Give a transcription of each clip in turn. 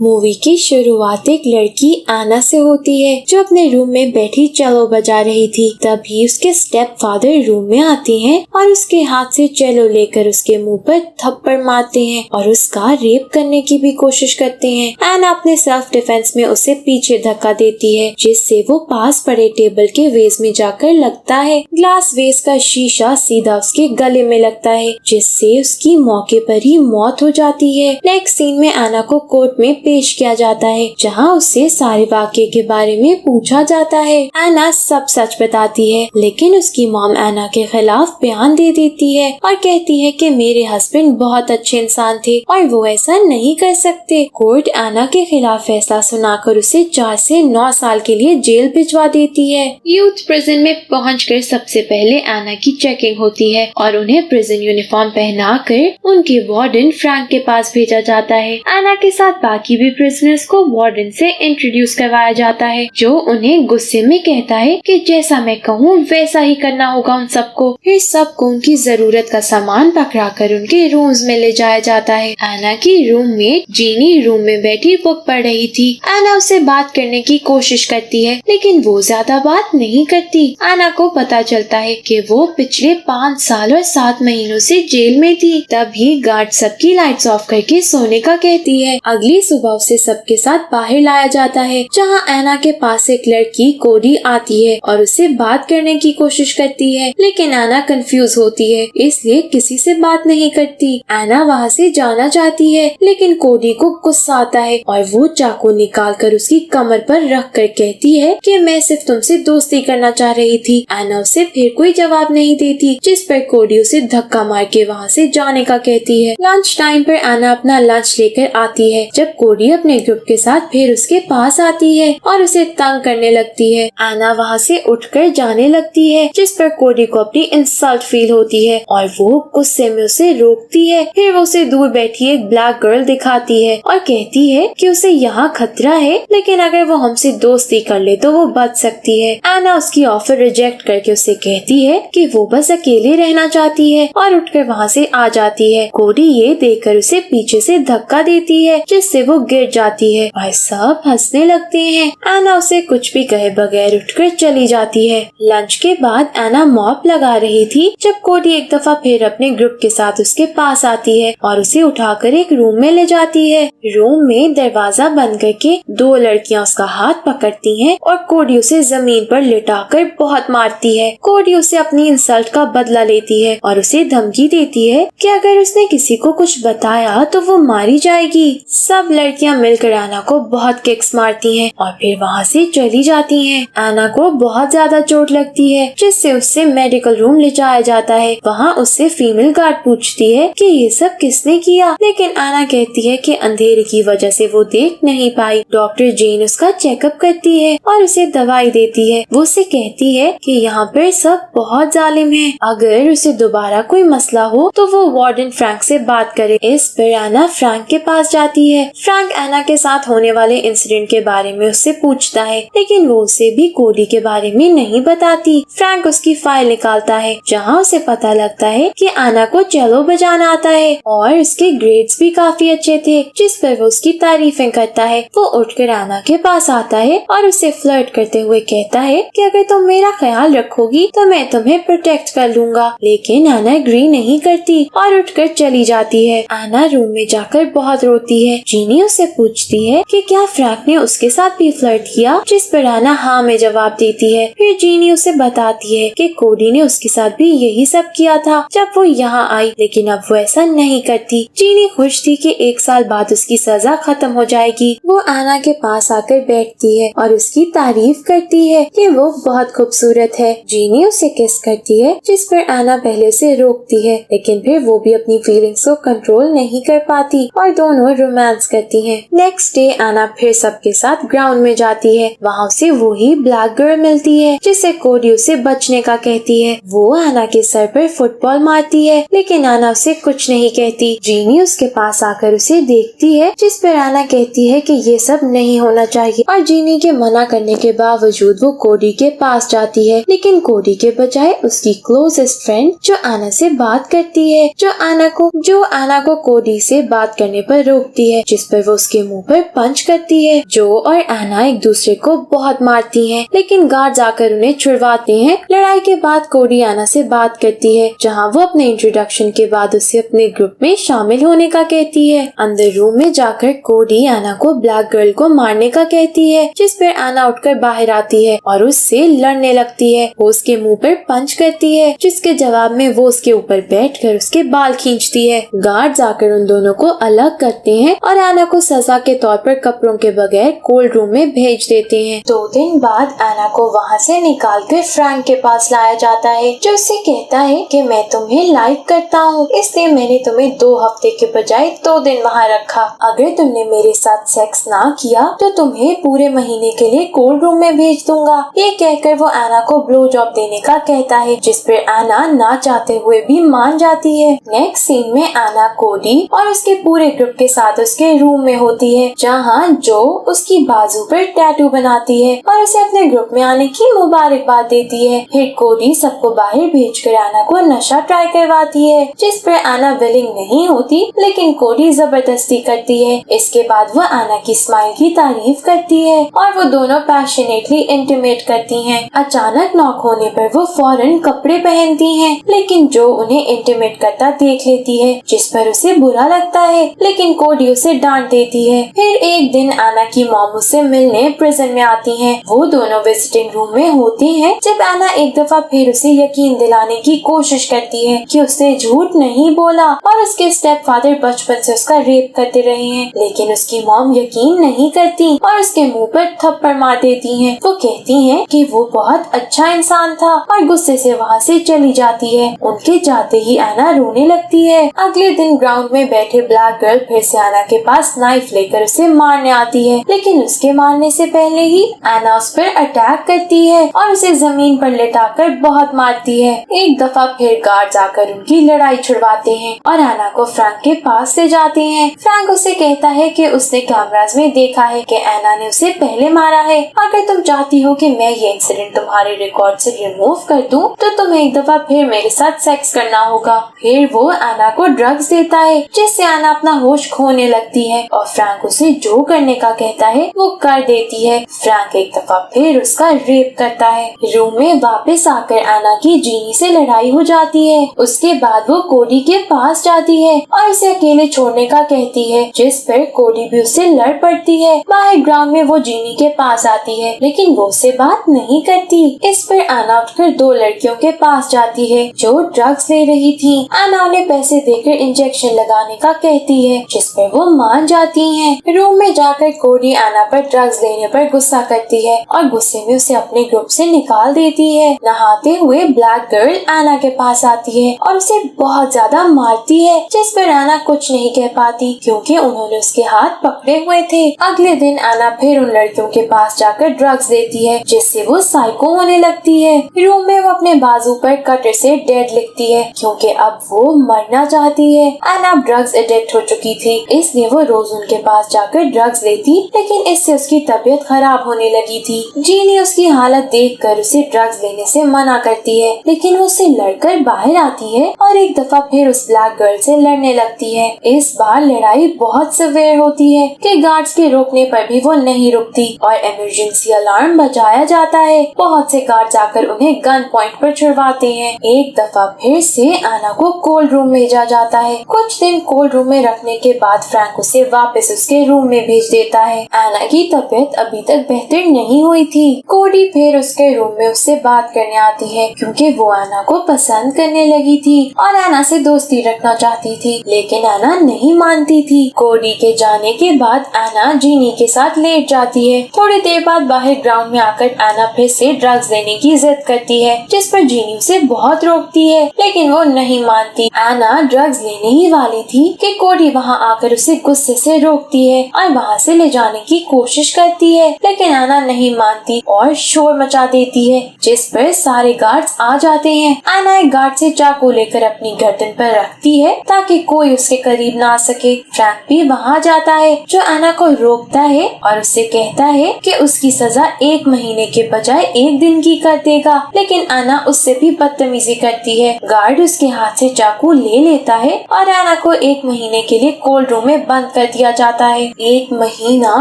Movie की शुरुआत एक लड़की आना से होती है जो अपने रूम में बैठी चेलो बजा रही थी। तभी उसके स्टेप फादर रूम में आते हैं और उसके हाथ से चेलो लेकर उसके मुंह पर थप्पड़ मारते हैं और उसका रेप करने की भी कोशिश करते हैं। एना अपने सेल्फ डिफेंस में उसे पीछे धक्का देती है जिससे वो पास पड़े टेबल के वेज में जाकर लगता है। ग्लास वेज का शीशा सीधा उसके गले में लगता है जिससे उसकी मौके पर ही मौत हो जाती है। नेक्स्ट सीन में एना को कोर्ट में पेश किया जाता है जहां उससे सारे वाक़ये के बारे में पूछा जाता है। एना सब सच बताती है लेकिन उसकी मॉम एना के खिलाफ बयान दे देती है और कहती है कि मेरे हस्बैंड बहुत अच्छे इंसान थे और वो ऐसा नहीं कर सकते। कोर्ट एना के खिलाफ फैसला सुनाकर उसे 4 से 9 साल के लिए जेल भिजवा देती है। यूथ प्रिजन में पहुंचकर सबसे पहले एना की चेकिंग होती है और उन्हें प्रिजन यूनिफॉर्म पहनाकर उनके वार्डन फ्रैंक के पास भेजा जाता है। एना के साथ बाकी भी प्रिजनर्स को वार्डन से इंट्रोड्यूस करवाया जाता है जो उन्हें गुस्से में कहता है कि जैसा मैं कहूँ वैसा ही करना होगा उन सबको। फिर सबको उनकी जरूरत का सामान पकड़ाकर उनके रूम्स में ले जाया जाता है। एना की रूममेट जीनी रूम में बैठी बुक पढ़ रही थी। एना उससे बात करने की कोशिश करती है लेकिन वो ज्यादा बात नहीं करती। एना को पता चलता है कि वो पिछले 5 साल और 7 महीनों से जेल में थी। तभी गार्ड सबकी लाइट्स ऑफ करके सोने का कहती है। अगली सुबह उसे सबके साथ बाहर लाया जाता है जहां एना के पास एक लड़की कोडी आती है और उससे बात करने की कोशिश करती है लेकिन एना कंफ्यूज होती है इसलिए किसी से बात नहीं करती। एना वहां से जाना चाहती है लेकिन कोडी को गुस्सा आता है और वो चाकू निकाल कर उसकी कमर पर रख कर कहती है कि मैं सिर्फ तुमसे दोस्ती करना चाह रही थी। एना उसे फिर कोई जवाब नहीं देती जिस पर कोडी उसे धक्का मार के वहाँ से जाने का कहती है। लंच टाइम पर एना अपना लंच लेकर आती है जब कोडी अपने ग्रुप के साथ फिर उसके पास आती है और उसे तंग करने लगती है। एना वहाँ से उठकर जाने लगती है जिस पर कोडी को अपनी इंसल्ट फील होती है और वो गुस्से में उसे रोकती है। फिर वो उसे दूर बैठी एक ब्लैक गर्ल दिखाती है और कहती है कि उसे यहाँ खतरा है लेकिन अगर वो हमसे दोस्ती कर ले तो वो बच सकती है। एना उसकी ऑफर रिजेक्ट करके उसे कहती है कि वो बस अकेले रहना चाहती है और उठकर वहाँ से आ जाती है। कोडी ये देखकर उसे पीछे से धक्का देती है जिससे वो गिर जाती है और सब हंसने लगते हैं। एना उसे कुछ भी कहे बगैर उठकर चली जाती है। लंच के बाद एना मॉप लगा रही थी जब कोडी एक दफा फिर अपने ग्रुप के साथ उसके पास आती है और उसे उठाकर एक रूम में ले जाती है। रूम में दरवाजा बंद करके 2 लड़कियां उसका हाथ पकड़ती हैं और कोडी उसे जमीन पर लिटाकर बहुत मारती है। कोडी उसे अपनी इंसल्ट का बदला लेती है और उसे धमकी देती है कि अगर उसने किसी को कुछ बताया तो वो मारी जाएगी। सब लड़कियां मिलकर एना को बहुत किक्स मारती हैं और फिर वहाँ से चली जाती हैं। एना को बहुत ज्यादा चोट लगती है जिससे उससे मेडिकल रूम ले जाया जाता है। वहाँ उससे फीमेल गार्ड पूछती है कि ये सब किसने किया लेकिन एना कहती है कि अंधेरे की वजह से वो देख नहीं पाई। डॉक्टर जेन उसका चेकअप करती है और उसे दवाई देती है। वो उसे कहती है कि यहाँ पर सब बहुत जालिम है, अगर उसे दोबारा कोई मसला हो तो वो वार्डन फ्रैंक से बात करे। इस पर एना फ्रैंक के पास जाती है। फ्रैंक एना के साथ होने वाले इंसिडेंट के बारे में उससे पूछता है लेकिन वो उसे भी कोडी के बारे में नहीं बताती। फ्रैंक उसकी फाइल निकालता है जहाँ उसे पता लगता है कि एना को चेलो बजाना आता है और उसके ग्रेड्स भी काफी अच्छे थे जिस पर वो उसकी तारीफें करता है। वो उठकर एना के पास आता है और उसे फ्लर्ट करते हुए कहता है कि अगर तुम मेरा ख्याल रखोगी तो मैं तुम्हें प्रोटेक्ट कर लूंगा लेकिन एना एग्री नहीं करती और उठकर चली जाती है। एना रूम में जाकर बहुत रोती है। जीनी उससे पूछती है कि क्या फ्रैंक ने उसके साथ भी फ्लर्ट किया जिस पर एना हाँ में जवाब देती है। फिर जीनी उसे बताती है कि कोडी ने उसके साथ भी यही सब किया था जब वो यहाँ आई लेकिन अब वो ऐसा नहीं करती। जीनी खुश थी कि 1 साल बाद उसकी सजा खत्म हो जाएगी। वो एना के पास आकर बैठती है और उसकी तारीफ करती है कि वो बहुत खूबसूरत है। जीनी उसे किस करती है जिस पर एना पहले से रोकती है लेकिन फिर वो भी अपनी फीलिंग्स को कंट्रोल नहीं कर पाती और दोनों रोमांस करती हैं। नेक्स्ट डे एना फिर सबके साथ ग्राउंड में जाती है। वहाँ उसे वही ब्लैक गर्ल मिलती है जिससे कोडी उसे बचने का कहती है। वो एना के सर पर फुटबॉल मारती है लेकिन एना उसे कुछ नहीं कहती। जीनी उसके पास आकर उसे देखती है जिस पर एना कहती है कि ये सब नहीं होना चाहिए और जीनी के मना करने के बावजूद वो कोडी के पास जाती है लेकिन कोडी के बजाय उसकी क्लोजेस्ट फ्रेंड जो एना से बात करती है जो एना को कोडी से बात करने पर रोकती है जिस पर वो वो उसके मुंह पर पंच करती है। जो और आना एक दूसरे को बहुत मारती हैं, लेकिन गार्ड्स आकर उन्हें छुड़वाते हैं। लड़ाई के बाद कोडी आना से बात करती है, जहाँ वो अपने इंट्रोडक्शन के बाद उसे अपने ग्रुप में शामिल होने का कहती है। अंदर रूम में जाकर कोडी आना को ब्लैक गर्ल को मारने का कहती है, जिस पर आना उठकर बाहर आती है और उससे लड़ने लगती है। वो उसके मुंह पर पंच करती है, जिसके जवाब में वो उसके ऊपर बैठकर उसके बाल खींचती है। गार्ड्स आकर उन दोनों को अलग करते हैं और आना को सजा के तौर पर कपड़ों के बगैर कोल्ड रूम में भेज देते हैं। 2 दिन बाद आना को वहाँ से निकालकर फ्रैंक के पास लाया जाता है, जो उससे कहता है कि मैं तुम्हें लाइक करता हूँ, इसलिए मैंने तुम्हें 2 हफ्ते के बजाय 2 दिन वहाँ रखा। अगर तुमने मेरे साथ सेक्स ना किया तो तुम्हें पूरे महीने के लिए कोल्ड रूम में भेज दूंगा। ये कहकर वो आना को ब्लो जॉब देने का कहता है, जिस पर आना ना चाहते हुए भी मान जाती है। नेक्स्ट सीन में आना कोडी और उसके पूरे ग्रुप के साथ उसके रूम में होती है, जहाँ जो उसकी बाजू पर टैटू बनाती है और उसे अपने ग्रुप में आने की मुबारकबाद देती है। फिर कोडी सबको बाहर भेजकर आना को नशा ट्राई करवाती है, जिस पर आना विलिंग नहीं होती, लेकिन कोडी जबरदस्ती करती है। इसके बाद वो आना की स्माइल की तारीफ करती है और वो दोनों पैशनेटली इंटीमेट करती हैं। अचानक नॉक होने पर वो फौरन कपड़े पहनती हैं, लेकिन जो उन्हें इंटीमेट करता देख लेती है, जिस पर उसे बुरा लगता है, लेकिन कोडी उसे डांट देती है। फिर एक दिन आना की मॉम उससे मिलने प्रिजन में आती हैं। वो दोनों विजिटिंग रूम में होते हैं, जब आना एक दफा फिर उसे यकीन दिलाने की कोशिश करती है कि उसने झूठ नहीं बोला और उसके स्टेप फादर बचपन से उसका रेप करते रहे हैं, लेकिन उसकी मॉम यकीन नहीं करती और उसके मुंह पर थप्पड़ मार देती हैं। वो कहती हैं कि वो बहुत अच्छा इंसान था और गुस्से से वहाँ से चली जाती है। उनके जाते ही आना रोने लगती है। अगले दिन ग्राउंड में बैठे ब्लैक गर्ल फिर से आना के पास नाइफ लेकर उसे मारने आती है, लेकिन उसके मारने से पहले ही आना उस पर अटैक करती है और उसे जमीन पर लेटाकर बहुत मारती है। एक दफा फिर गार्ड्स आकर उनकी लड़ाई छुड़वाते हैं और आना को फ्रैंक के पास ले जाते हैं। फ्रैंक उसे कहता है कि उसने कैमरास में देखा है कि आना ने उसे पहले मारा है। अगर तुम चाहती हो कि मैं ये इंसिडेंट तुम्हारे रिकॉर्ड से रिमूव कर दूं, तो तुम्हें एक दफा फिर मेरे साथ सेक्स करना होगा। फिर वो आना को ड्रग्स देता है, जिससे आना अपना होश खोने लगती है और फ्रैंक उसे जो करने का कहता है वो कर देती है। फ्रैंक एक दफा फिर उसका रेप करता है। रूम में वापस आकर आना की जीनी से लड़ाई हो जाती है। उसके बाद वो कोडी के पास जाती है और उसे अकेले छोड़ने का कहती है, जिस पर कोडी भी उससे लड़ पड़ती है। बाहर ग्राउंड में वो जीनी के पास आती है, लेकिन वो उससे बात नहीं करती। इस पर आना उठकर 2 लड़कियों के पास जाती है जो ड्रग्स ले रही थी। आना उन्हें पैसे देकर इंजेक्शन लगाने का कहती है, जिस पर वो मान जाती हैं। रूम में जाकर कोडी आना पर ड्रग्स लेने पर गुस्सा करती है और गुस्से में उसे अपने ग्रुप से निकाल देती है। नहाते हुए ब्लैक गर्ल आना के पास आती है और उसे बहुत ज्यादा मारती है, जिस पर आना कुछ नहीं कह पाती क्योंकि उन्होंने उसके हाथ पकड़े हुए थे। अगले दिन आना फिर उन लड़कियों के पास जाकर ड्रग्स देती है, जिससे वो साइको होने लगती है। रूम में वो अपने बाजू पर कटर से डेड लिखती है क्योंकि अब वो मरना चाहती है। आना ड्रग्स एडिक्ट हो चुकी थी, इसलिए वो रोज उनके पास जाकर ड्रग्स लेती, लेकिन इससे उसकी तबीयत खराब होने लगी थी। जीनी उसकी हालत देखकर उसे ड्रग्स लेने से मना करती है, लेकिन वो उससे लड़कर बाहर आती है और एक दफा फिर उस ब्लैक गर्ल से लड़ने लगती है। इस बार लड़ाई बहुत सिवियर होती है कि गार्ड्स के रोकने पर भी वो नहीं रुकती और इमरजेंसी अलार्म बजाया जाता है। बहुत से गार्ड्स आकर उन्हें गन पॉइंट पर छुड़वाते हैं। एक दफा फिर से आना को कोल्ड रूम भेजा जाता है। कुछ दिन कोल्ड रूम में रखने के बाद फ्रैंक उसे वापस उसके रूम में भेज देता है। आना की तबीयत अभी तक बेहतर नहीं हुई थी। कोडी फिर उसके रूम में उससे बात करने आती है क्योंकि वो आना को पसंद करने लगी थी और आना से दोस्ती रखना चाहती थी, लेकिन आना नहीं मानती थी। कोडी के जाने के बाद आना जीनी के साथ लेट जाती है। थोड़ी देर बाद बाहर ग्राउंड में आकर आना फिर से ड्रग्स लेने की जिद करती है, जिस पर जीनी उसे बहुत रोकती है, लेकिन वो नहीं मानती। आना ड्रग्स लेने ही वाली थी कि कोडी वहाँ आकर उसे गुस्से से रोकती है और वहाँ से ले जाने की कोशिश करती है, लेकिन आना नहीं मानती और शोर मचा देती है, जिस पर सारे गार्ड्स आ जाते हैं। आना एक गार्ड से चाकू लेकर अपनी गर्दन पर रखती है ताकि कोई उसके करीब ना आ सके। फ्रैंक भी वहाँ जाता है, जो आना को रोकता है और उससे कहता है कि उसकी सजा 1 महीने के बजाय 1 दिन की कर देगा, लेकिन आना उससे भी बदतमीजी करती है। गार्ड उसके हाथ से चाकू ले लेता है और आना को 1 महीने के लिए कोल्ड रूम में बंद कर दिया जाता है। एक महीना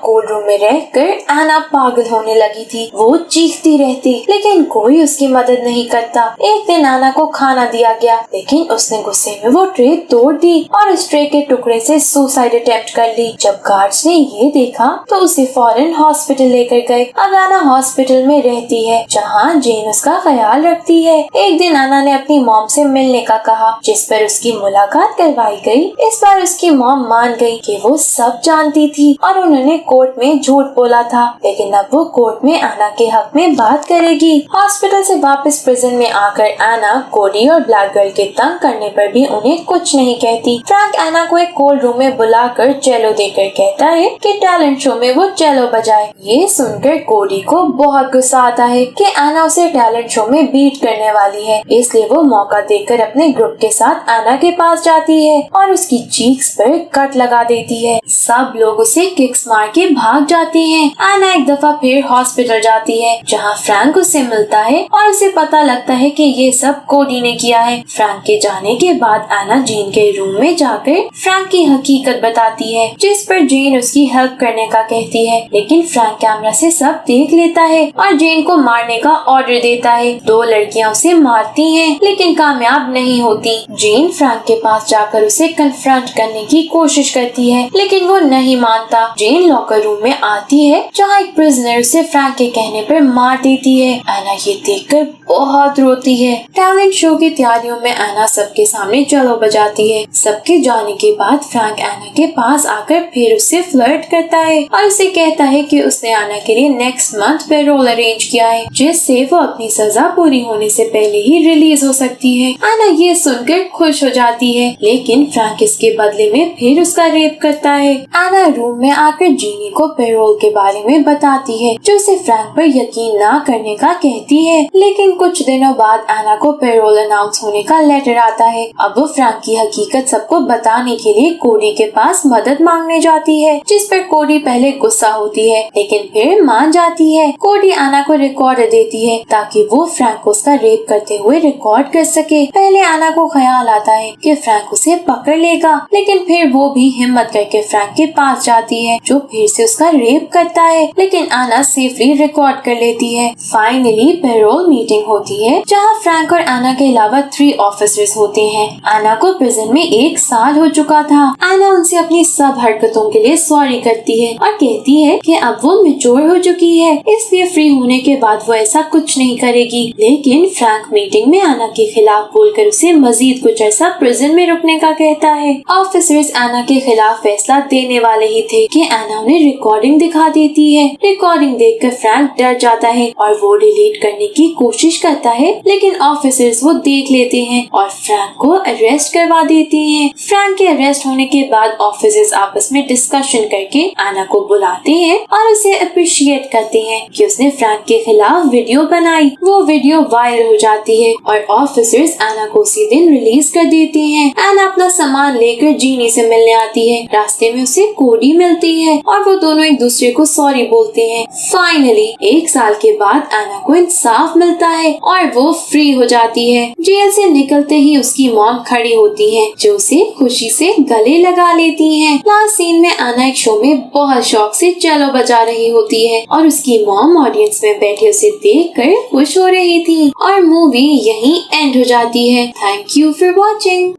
कोल्ड रूम में रहकर एना पागल होने लगी थी। वो चीखती रहती लेकिन कोई उसकी मदद नहीं करता। एक दिन एना को खाना दिया गया लेकिन उसने गुस्से में वो ट्रे तोड़ दी और उस ट्रे के टुकड़े से सुसाइड अटेम्प्ट कर ली। जब गार्ड्स ने ये देखा तो उसे फौरन हॉस्पिटल लेकर गए। अब एना हॉस्पिटल में रहती है जहाँ जेन उसका ख्याल रखती है। एक दिन एना ने अपनी मॉम से मिलने का कहा जिस पर उसकी मुलाकात करवाई गई। इस बार उसकी मॉम मान गई कि वो सब जानती थी और उन्होंने कोर्ट में झूठ बोला था, लेकिन अब वो कोर्ट में एना के हक में बात करेगी। हॉस्पिटल से वापस प्रिजन में आकर एना कोडी और ब्लैक गर्ल के तंग करने पर भी उन्हें कुछ नहीं कहती। फ्रैंक एना को एक कोल्ड रूम में बुलाकर चेलो देकर कहता है कि टैलेंट शो में वो चेलो बजाए। ये सुनकर कोडी को बहुत गुस्सा आता है कि एना उसे टैलेंट शो में बीट करने वाली है, इसलिए वो मौका देकर अपने ग्रुप के साथ एना के पास जाती है और उसकी चीक्स पर कट लगा देती है। सब लोग उसे किक्स मार के भाग जाते हैं। एना एक दफा फिर हॉस्पिटल जाती है जहाँ फ्रैंक उससे मिलता है और उसे पता लगता है कि ये सब कोडी ने किया है। फ्रैंक के जाने के बाद एना जेन के रूम में जाकर फ्रैंक की हकीकत बताती है, जिस पर जेन उसकी हेल्प करने का कहती है, लेकिन फ्रैंक कैमरा से सब देख लेता है और जेन को मारने का ऑर्डर देता है। दो लड़कियां उसे मारती हैं लेकिन कामयाब नहीं होती। जेन फ्रैंक के पास जाकर उसे कन्फ्रंट करने की कोशिश करती है लेकिन वो नहीं मानता। जेन लॉकर रूम में आती है जहाँ एक प्रिजनर उसे फ्रैंक के कहने पर मार देती है। एना ये देखकर बहुत रोती है। टैलेंट शो की तैयारियों में एना सबके सामने चलो बजाती है। सबके जाने के बाद फ्रैंक एना के पास आकर फिर उससे फ्लर्ट करता है और उसे कहता है कि उसने एना के लिए नेक्स्ट मंथ पैरोल अरेंज किया है, जिससे वो अपनी सजा पूरी होने से पहले ही रिलीज हो सकती है। एना ये सुनकर खुश हो जाती है लेकिन फ्रैंक इसके बदले में फिर उसका रेप करता है। एना रूम में आकर जीनी को पैरोल के बारे में बताती है जो उसे फ्रैंक पर यकीन ना करने का कहती है, लेकिन कुछ दिनों बाद एना को पैरोल अनाउंस होने का लेटर आता है। अब वो फ्रैंक की हकीकत सबको बताने के लिए कोडी के पास मदद मांगने जाती है, जिस पर कोडी पहले गुस्सा होती है लेकिन फिर मान जाती है। कोडी एना को रिकॉर्ड देती है ताकि वो फ्रैंक को उसका रेप करते हुए रिकॉर्ड कर सके। पहले एना को ख्याल आता है कि फ्रैंक उसे पकड़ लेगा, लेकिन फिर वो भी हिम्मत करके फ्रैंक के पास जाती है जो फिर से उसका रेप करता है, लेकिन एना सेफली रिकॉर्ड कर लेती है। फाइनली पैरोल मीटिंग होती है जहाँ फ्रैंक और एना के अलावा 3 ऑफिसर्स होते हैं। एना को प्रिजन में 1 साल हो चुका था। एना उनसे अपनी सब हरकतों के लिए सॉरी करती है और कहती है कि अब वो मैच्योर हो चुकी है, इसलिए फ्री होने के बाद वो ऐसा कुछ नहीं करेगी। लेकिन फ्रैंक मीटिंग में एना के खिलाफ बोलकर उसे मजीद कुछ ऐसा प्रिजन में रुकने का कहता है। ऑफिसर्स एना के खिलाफ फैसला देने वाले ही थे कि एना उन्हें रिकॉर्डिंग दिखा देती है। रिकॉर्डिंग देखकर फ्रैंक डर जाता है और वो डिलीट करने की कोशिश करता है, लेकिन ऑफिसर्स वो देख लेते हैं और फ्रैंक को अरेस्ट करवा देते हैं। फ्रैंक के अरेस्ट होने के बाद ऑफिसर्स आपस में डिस्कशन करके एना को बुलाते हैं और उसे अप्रिशिएट करते हैं कि उसने फ्रैंक के खिलाफ वीडियो बनाई। वो वीडियो वायरल हो जाती है और ऑफिसर्स एना को उसी दिन रिलीज कर देते हैं। एना अपना सामान लेकर जीनी से मिलने आती है। रास्ते में उसे कोडी मिलती है और वो दोनों एक दूसरे को सॉरी बोलते हैं। फाइनली 1 साल के बाद एना को इंसाफ मिलता है और वो फ्री हो जाती है। जेल से निकलते ही उसकी मॉम खड़ी होती है जो उसे खुशी से गले लगा लेती है। लास्ट सीन में एना एक शो में बहुत शौक से चलो बजा रही होती है और उसकी मॉम ऑडियंस में बैठे उसे देखकर खुश हो रही थी और मूवी यहीं एंड हो जाती है। Thank you for watching.